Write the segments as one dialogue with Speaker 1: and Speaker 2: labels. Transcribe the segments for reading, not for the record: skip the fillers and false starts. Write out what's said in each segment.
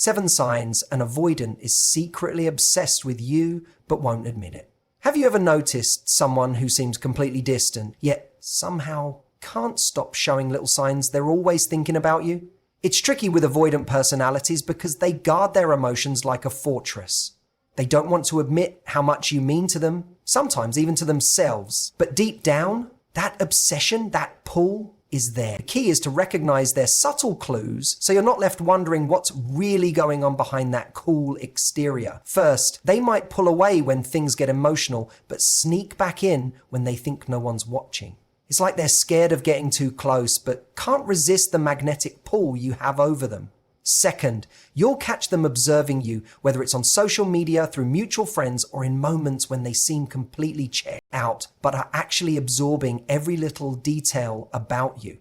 Speaker 1: 7 signs an avoidant is secretly obsessed with you but won't admit it. Have you ever noticed someone who seems completely distant, yet somehow can't stop showing little signs they're always thinking about you? It's tricky with avoidant personalities because they guard their emotions like a fortress. They don't want to admit how much you mean to them, sometimes even to themselves. But deep down, that obsession, that pull, is there. The key is to recognize their subtle clues so you're not left wondering what's really going on behind that cool exterior. First, they might pull away when things get emotional, but sneak back in when they think no one's watching. It's like they're scared of getting too close, but can't resist the magnetic pull you have over them. Second, you'll catch them observing you, whether it's on social media, through mutual friends, or in moments when they seem completely checked out, but are actually absorbing every little detail about you.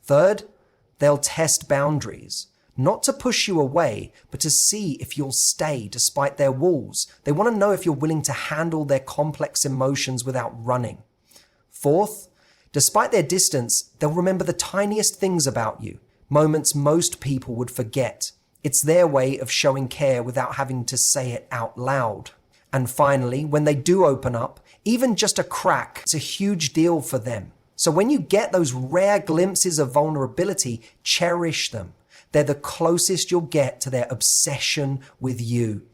Speaker 1: Third, they'll test boundaries, not to push you away, but to see if you'll stay despite their walls. They want to know if you're willing to handle their complex emotions without running. Fourth, despite their distance, they'll remember the tiniest things about you. Moments most people would forget. It's their way of showing care without having to say it out loud. And finally, when they do open up, even just a crack, it's a huge deal for them. So when you get those rare glimpses of vulnerability, cherish them. They're the closest you'll get to their obsession with you.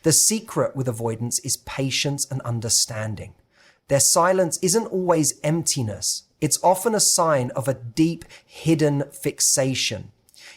Speaker 1: The secret with avoidance is patience and understanding. Their silence isn't always emptiness. It's often a sign of a deep, hidden fixation.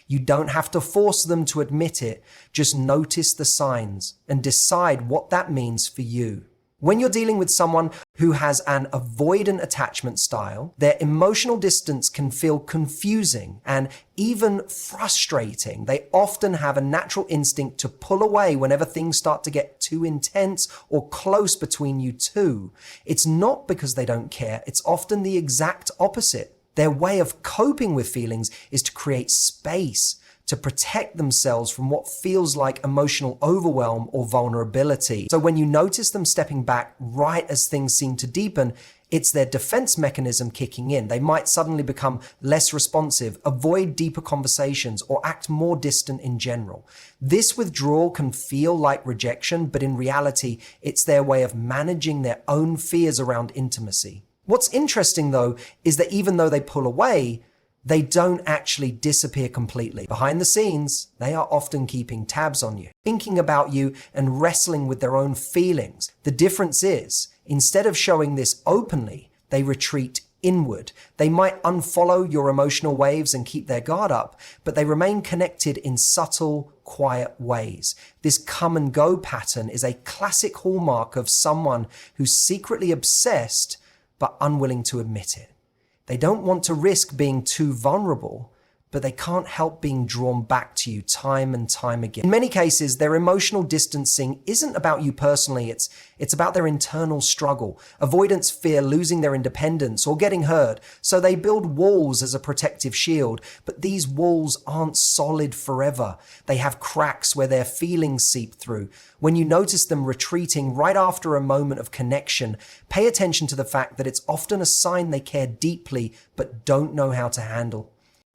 Speaker 1: You don't have to force them to admit it. Just notice the signs and decide what that means for you. When you're dealing with someone who has an avoidant attachment style, their emotional distance can feel confusing and even frustrating. They often have a natural instinct to pull away whenever things start to get too intense or close between you two. It's not because they don't care. It's often the exact opposite. Their way of coping with feelings is to create space, to protect themselves from what feels like emotional overwhelm or vulnerability. So when you notice them stepping back right as things seem to deepen, it's their defense mechanism kicking in. They might suddenly become less responsive, avoid deeper conversations, or act more distant in general. This withdrawal can feel like rejection, but in reality, it's their way of managing their own fears around intimacy. What's interesting though, is that even though they pull away, they don't actually disappear completely. Behind the scenes, they are often keeping tabs on you, thinking about you and wrestling with their own feelings. The difference is, instead of showing this openly, they retreat inward. They might unfollow your emotional waves and keep their guard up, but they remain connected in subtle, quiet ways. This come and go pattern is a classic hallmark of someone who's secretly obsessed, but unwilling to admit it. They don't want to risk being too vulnerable, but they can't help being drawn back to you time and time again. In many cases, their emotional distancing isn't about you personally, it's about their internal struggle. Avoidants fear losing their independence or getting hurt, so they build walls as a protective shield, but these walls aren't solid forever. They have cracks where their feelings seep through. When you notice them retreating right after a moment of connection, pay attention to the fact that it's often a sign they care deeply but don't know how to handle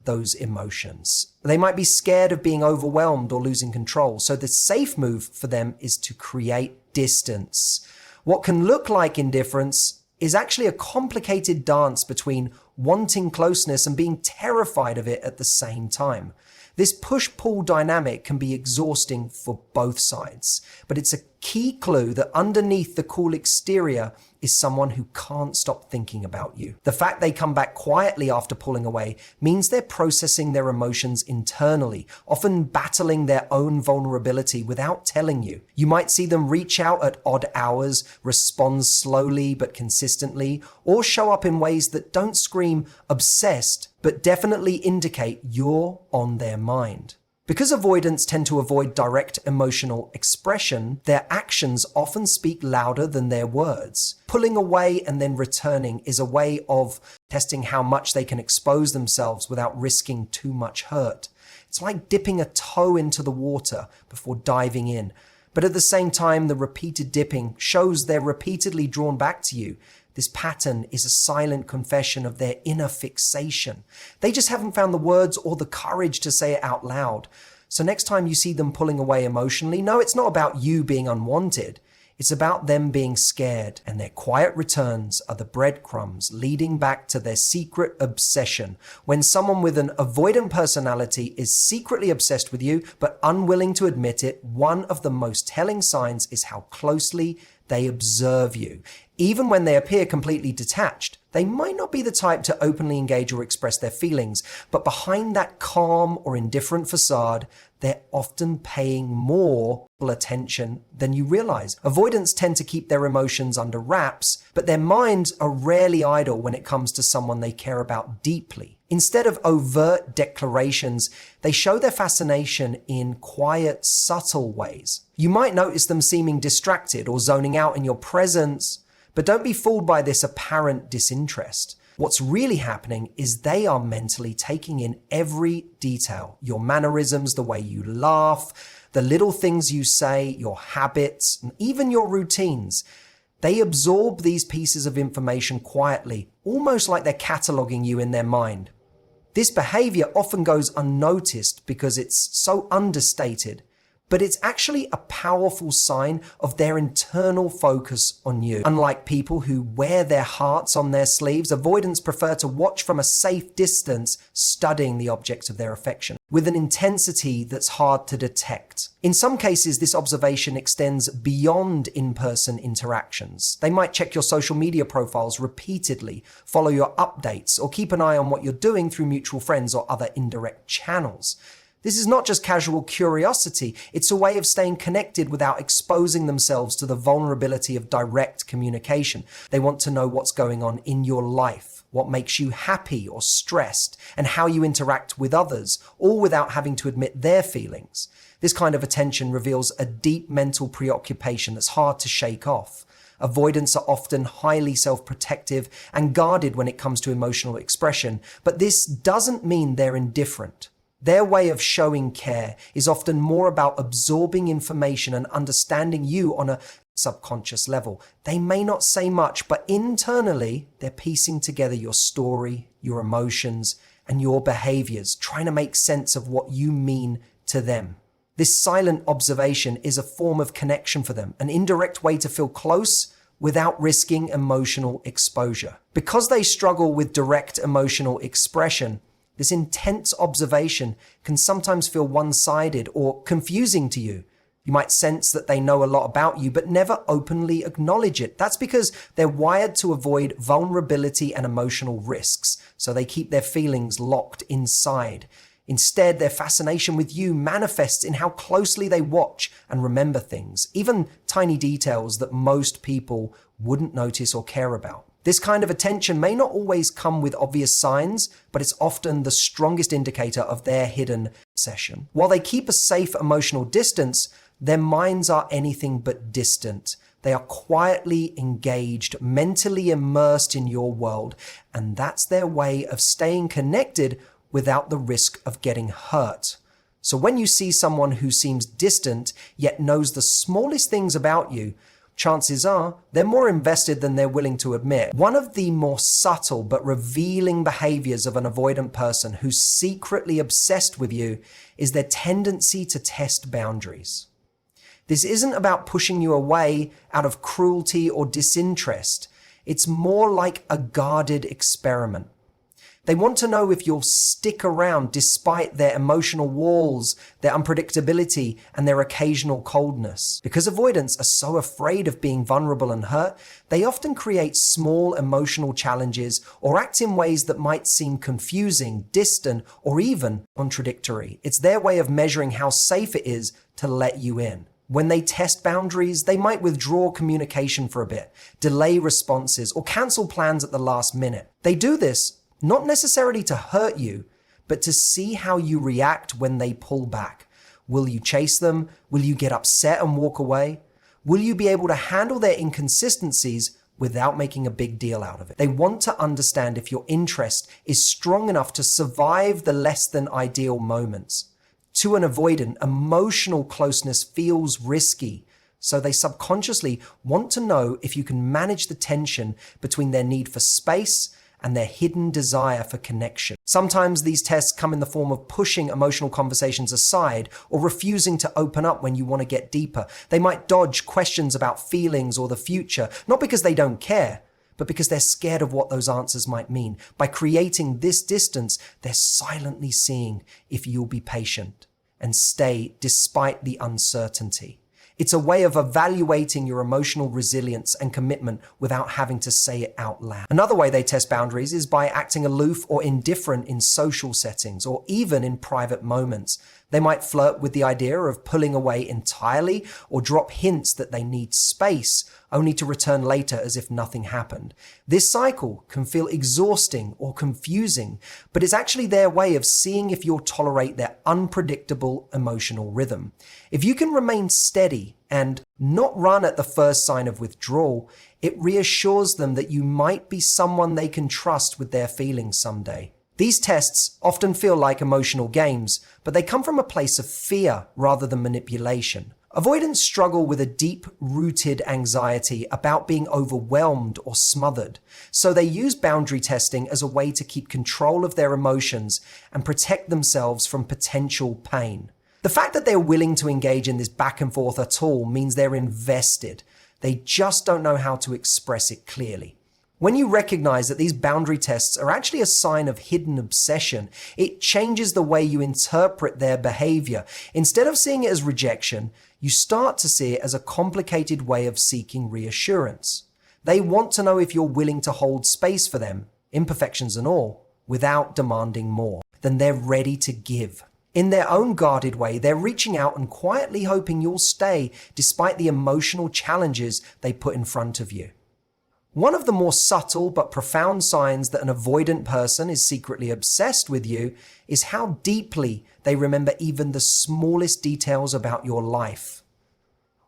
Speaker 1: those emotions. They might be scared of being overwhelmed or losing control, so the safe move for them is to create distance. What can look like indifference is actually a complicated dance between wanting closeness and being terrified of it at the same time. This push-pull dynamic can be exhausting for both sides, but it's a key clue that underneath the cool exterior is someone who can't stop thinking about you. The fact they come back quietly after pulling away means they're processing their emotions internally, often battling their own vulnerability without telling you. You might see them reach out at odd hours, respond slowly but consistently, or show up in ways that don't scream obsessed, but definitely indicate you're on their mind. Because avoidants tend to avoid direct emotional expression, their actions often speak louder than their words. Pulling away and then returning is a way of testing how much they can expose themselves without risking too much hurt. It's like dipping a toe into the water before diving in. But at the same time, the repeated dipping shows they're repeatedly drawn back to you. This pattern is a silent confession of their inner fixation. They just haven't found the words or the courage to say it out loud. So next time you see them pulling away emotionally, no, it's not about you being unwanted. It's about them being scared, and their quiet returns are the breadcrumbs leading back to their secret obsession. When someone with an avoidant personality is secretly obsessed with you but unwilling to admit it, one of the most telling signs is how closely they observe you. Even when they appear completely detached, they might not be the type to openly engage or express their feelings, but behind that calm or indifferent facade, they're often paying more attention than you realize. Avoidants tend to keep their emotions under wraps, but their minds are rarely idle when it comes to someone they care about deeply. Instead of overt declarations, they show their fascination in quiet, subtle ways. You might notice them seeming distracted or zoning out in your presence, but don't be fooled by this apparent disinterest. What's really happening is they are mentally taking in every detail, your mannerisms, the way you laugh, the little things you say, your habits, and even your routines. They absorb these pieces of information quietly, almost like they're cataloging you in their mind. This behavior often goes unnoticed because it's so understated, but it's actually a powerful sign of their internal focus on you. Unlike people who wear their hearts on their sleeves, avoidants prefer to watch from a safe distance, studying the object of their affection with an intensity that's hard to detect. In some cases, this observation extends beyond in-person interactions. They might check your social media profiles repeatedly, follow your updates, or keep an eye on what you're doing through mutual friends or other indirect channels. This is not just casual curiosity, it's a way of staying connected without exposing themselves to the vulnerability of direct communication. They want to know what's going on in your life, what makes you happy or stressed, and how you interact with others, all without having to admit their feelings. This kind of attention reveals a deep mental preoccupation that's hard to shake off. Avoidants are often highly self-protective and guarded when it comes to emotional expression, but this doesn't mean they're indifferent. Their way of showing care is often more about absorbing information and understanding you on a subconscious level. They may not say much, but internally, they're piecing together your story, your emotions, and your behaviors, trying to make sense of what you mean to them. This silent observation is a form of connection for them, an indirect way to feel close without risking emotional exposure. Because they struggle with direct emotional expression, this intense observation can sometimes feel one-sided or confusing to you. You might sense that they know a lot about you, but never openly acknowledge it. That's because they're wired to avoid vulnerability and emotional risks, so they keep their feelings locked inside. Instead, their fascination with you manifests in how closely they watch and remember things, even tiny details that most people wouldn't notice or care about. This kind of attention may not always come with obvious signs, but it's often the strongest indicator of their hidden obsession. While they keep a safe emotional distance, their minds are anything but distant. They are quietly engaged, mentally immersed in your world, and that's their way of staying connected without the risk of getting hurt. So when you see someone who seems distant, yet knows the smallest things about you, chances are they're more invested than they're willing to admit. One of the more subtle but revealing behaviors of an avoidant person who's secretly obsessed with you is their tendency to test boundaries. This isn't about pushing you away out of cruelty or disinterest. It's more like a guarded experiment. They want to know if you'll stick around despite their emotional walls, their unpredictability, and their occasional coldness. Because avoidants are so afraid of being vulnerable and hurt, they often create small emotional challenges or act in ways that might seem confusing, distant, or even contradictory. It's their way of measuring how safe it is to let you in. When they test boundaries, they might withdraw communication for a bit, delay responses, or cancel plans at the last minute. They do this not necessarily to hurt you, but to see how you react when they pull back. Will you chase them? Will you get upset and walk away? Will you be able to handle their inconsistencies without making a big deal out of it? They want to understand if your interest is strong enough to survive the less than ideal moments. To an avoidant, emotional closeness feels risky, so they subconsciously want to know if you can manage the tension between their need for space and their hidden desire for connection. Sometimes these tests come in the form of pushing emotional conversations aside or refusing to open up when you want to get deeper. They might dodge questions about feelings or the future, not because they don't care, but because they're scared of what those answers might mean. By creating this distance, they're silently seeing if you'll be patient and stay despite the uncertainty. It's a way of evaluating your emotional resilience and commitment without having to say it out loud. Another way they test boundaries is by acting aloof or indifferent in social settings or even in private moments. They might flirt with the idea of pulling away entirely or drop hints that they need space, only to return later as if nothing happened. This cycle can feel exhausting or confusing, but it's actually their way of seeing if you'll tolerate their unpredictable emotional rhythm. If you can remain steady and not run at the first sign of withdrawal, it reassures them that you might be someone they can trust with their feelings someday. These tests often feel like emotional games, but they come from a place of fear rather than manipulation. Avoidants struggle with a deep-rooted anxiety about being overwhelmed or smothered, so they use boundary testing as a way to keep control of their emotions and protect themselves from potential pain. The fact that they're willing to engage in this back and forth at all means they're invested. They just don't know how to express it clearly. When you recognize that these boundary tests are actually a sign of hidden obsession, it changes the way you interpret their behavior. Instead of seeing it as rejection, you start to see it as a complicated way of seeking reassurance. They want to know if you're willing to hold space for them, imperfections and all, without demanding more. Then they're ready to give. In their own guarded way, they're reaching out and quietly hoping you'll stay despite the emotional challenges they put in front of you. One of the more subtle but profound signs that an avoidant person is secretly obsessed with you is how deeply they remember even the smallest details about your life.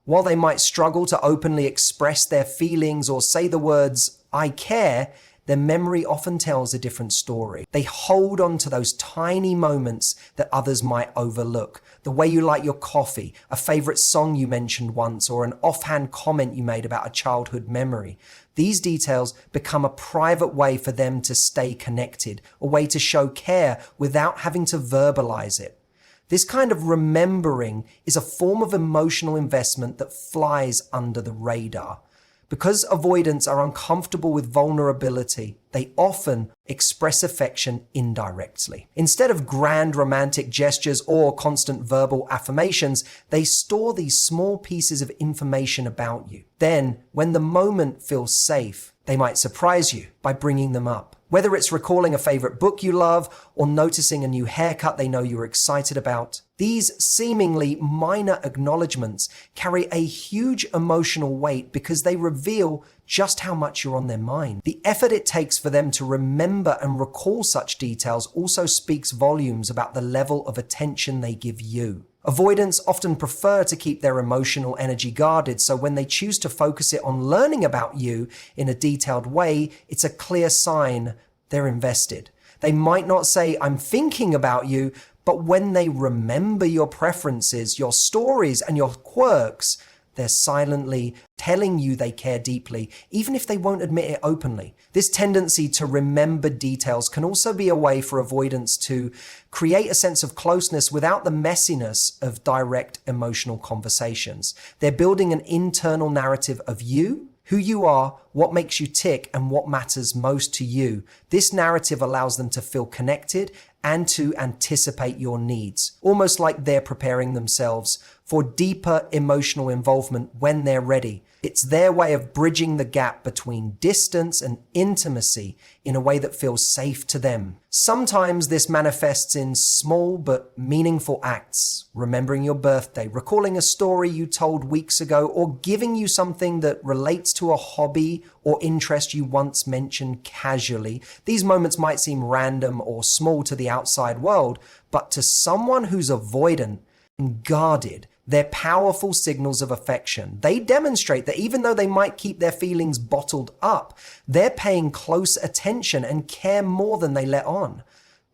Speaker 1: While they might struggle to openly express their feelings or say the words, "I care," their memory often tells a different story. They hold on to those tiny moments that others might overlook. The way you like your coffee, a favorite song you mentioned once, or an offhand comment you made about a childhood memory. These details become a private way for them to stay connected, a way to show care without having to verbalize it. This kind of remembering is a form of emotional investment that flies under the radar. Because avoidants are uncomfortable with vulnerability, they often express affection indirectly. Instead of grand romantic gestures or constant verbal affirmations, they store these small pieces of information about you. Then, when the moment feels safe, they might surprise you by bringing them up. Whether it's recalling a favorite book you love or noticing a new haircut they know you're excited about, these seemingly minor acknowledgements carry a huge emotional weight because they reveal just how much you're on their mind. The effort it takes for them to remember and recall such details also speaks volumes about the level of attention they give you. Avoidants often prefer to keep their emotional energy guarded, so when they choose to focus it on learning about you in a detailed way, it's a clear sign they're invested. They might not say, "I'm thinking about you," but when they remember your preferences, your stories, and your quirks, they're silently telling you they care deeply, even if they won't admit it openly. This tendency to remember details can also be a way for avoidants to create a sense of closeness without the messiness of direct emotional conversations. They're building an internal narrative of you, who you are, what makes you tick, and what matters most to you. This narrative allows them to feel connected and to anticipate your needs, almost like they're preparing themselves for deeper emotional involvement when they're ready. It's their way of bridging the gap between distance and intimacy in a way that feels safe to them. Sometimes this manifests in small but meaningful acts, remembering your birthday, recalling a story you told weeks ago, or giving you something that relates to a hobby or interest you once mentioned casually. These moments might seem random or small to the outside world, but to someone who's avoidant and guarded, they're powerful signals of affection. They demonstrate that even though they might keep their feelings bottled up, they're paying close attention and care more than they let on.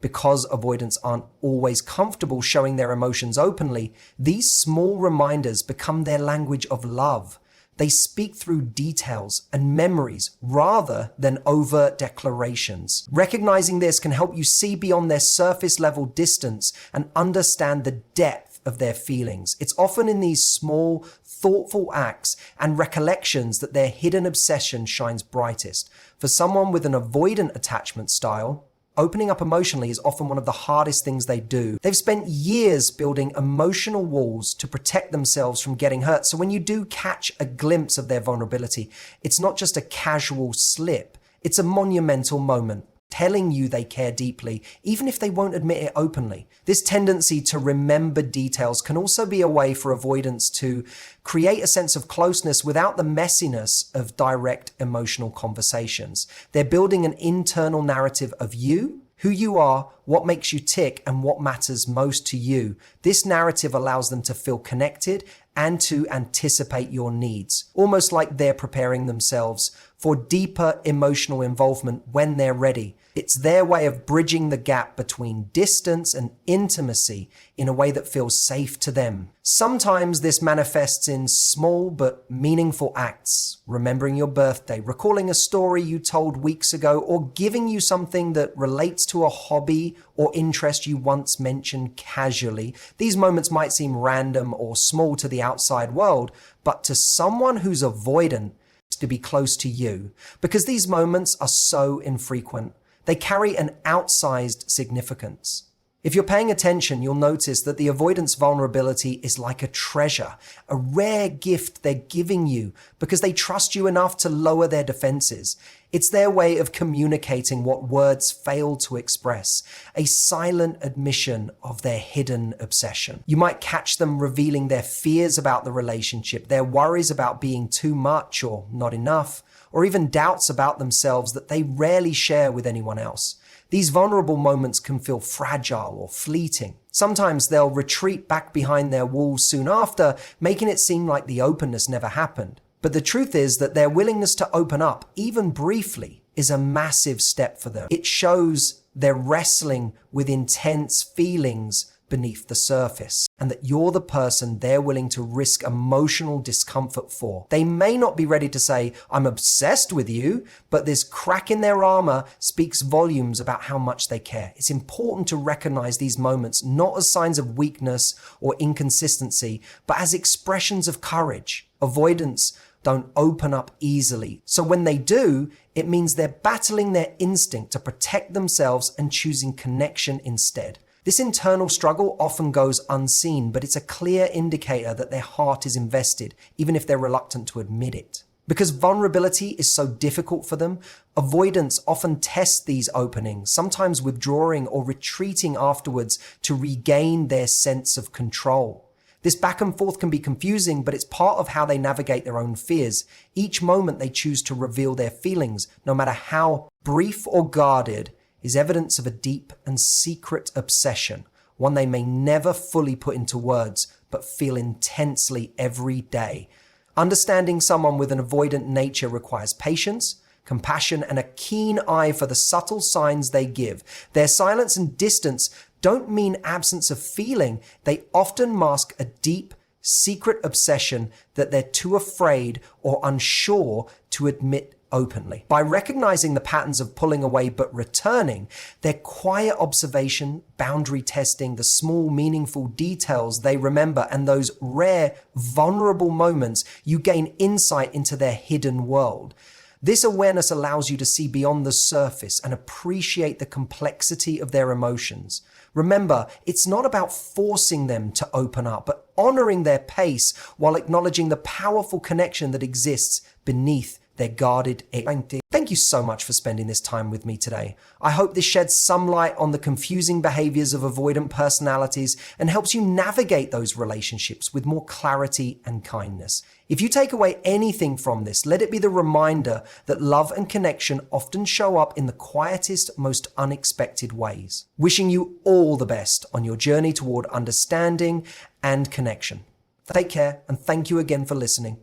Speaker 1: Because avoidants aren't always comfortable showing their emotions openly, these small reminders become their language of love. They speak through details and memories rather than overt declarations. Recognizing this can help you see beyond their surface level distance and understand the depth of their feelings. It's often in these small, thoughtful acts and recollections that their hidden obsession shines brightest. For someone with an avoidant attachment style, opening up emotionally is often one of the hardest things they do. They've spent years building emotional walls to protect themselves from getting hurt. So when you do catch a glimpse of their vulnerability, it's not just a casual slip. It's a monumental moment, telling you they care deeply, even if they won't admit it openly. This tendency to remember details can also be a way for avoidants to create a sense of closeness without the messiness of direct emotional conversations. They're building an internal narrative of you, who you are, what makes you tick, and what matters most to you. This narrative allows them to feel connected and to anticipate your needs, almost like they're preparing themselves for deeper emotional involvement when they're ready. It's their way of bridging the gap between distance and intimacy in a way that feels safe to them. Sometimes this manifests in small but meaningful acts, remembering your birthday, recalling a story you told weeks ago, or giving you something that relates to a hobby or interest you once mentioned casually. These moments might seem random or small to the outside world, but to someone who's avoidant, to be close to you, because these moments are so infrequent. They carry an outsized significance. If you're paying attention, you'll notice that the avoidance vulnerability is like a treasure, a rare gift they're giving you because they trust you enough to lower their defenses. It's their way of communicating what words fail to express, a silent admission of their hidden obsession. You might catch them revealing their fears about the relationship, their worries about being too much or not enough, or even doubts about themselves that they rarely share with anyone else. These vulnerable moments can feel fragile or fleeting. Sometimes they'll retreat back behind their walls soon after, making it seem like the openness never happened. But the truth is that their willingness to open up, even briefly, is a massive step for them. It shows they're wrestling with intense feelings beneath the surface, and that you're the person they're willing to risk emotional discomfort for. They may not be ready to say, "I'm obsessed with you," but this crack in their armor speaks volumes about how much they care. It's important to recognize these moments not as signs of weakness or inconsistency, but as expressions of courage. Avoidants don't open up easily. So when they do, it means they're battling their instinct to protect themselves and choosing connection instead. This internal struggle often goes unseen, but it's a clear indicator that their heart is invested, even if they're reluctant to admit it. Because vulnerability is so difficult for them, avoidants often test these openings, sometimes withdrawing or retreating afterwards to regain their sense of control. This back and forth can be confusing, but it's part of how they navigate their own fears. Each moment they choose to reveal their feelings, no matter how brief or guarded, is evidence of a deep and secret obsession, one they may never fully put into words, but feel intensely every day. Understanding someone with an avoidant nature requires patience, compassion, and a keen eye for the subtle signs they give. Their silence and distance don't mean absence of feeling. They often mask a deep, secret obsession that they're too afraid or unsure to admit openly. By recognizing the patterns of pulling away but returning, their quiet observation, boundary testing, the small meaningful details they remember, and those rare vulnerable moments, you gain insight into their hidden world. This awareness allows you to see beyond the surface and appreciate the complexity of their emotions. Remember, it's not about forcing them to open up, but honoring their pace while acknowledging the powerful connection that exists beneath their guarded identity. Thank you so much for spending this time with me today. I hope this sheds some light on the confusing behaviors of avoidant personalities and helps you navigate those relationships with more clarity and kindness. If you take away anything from this, let it be the reminder that love and connection often show up in the quietest, most unexpected ways. Wishing you all the best on your journey toward understanding and connection. Take care, and thank you again for listening.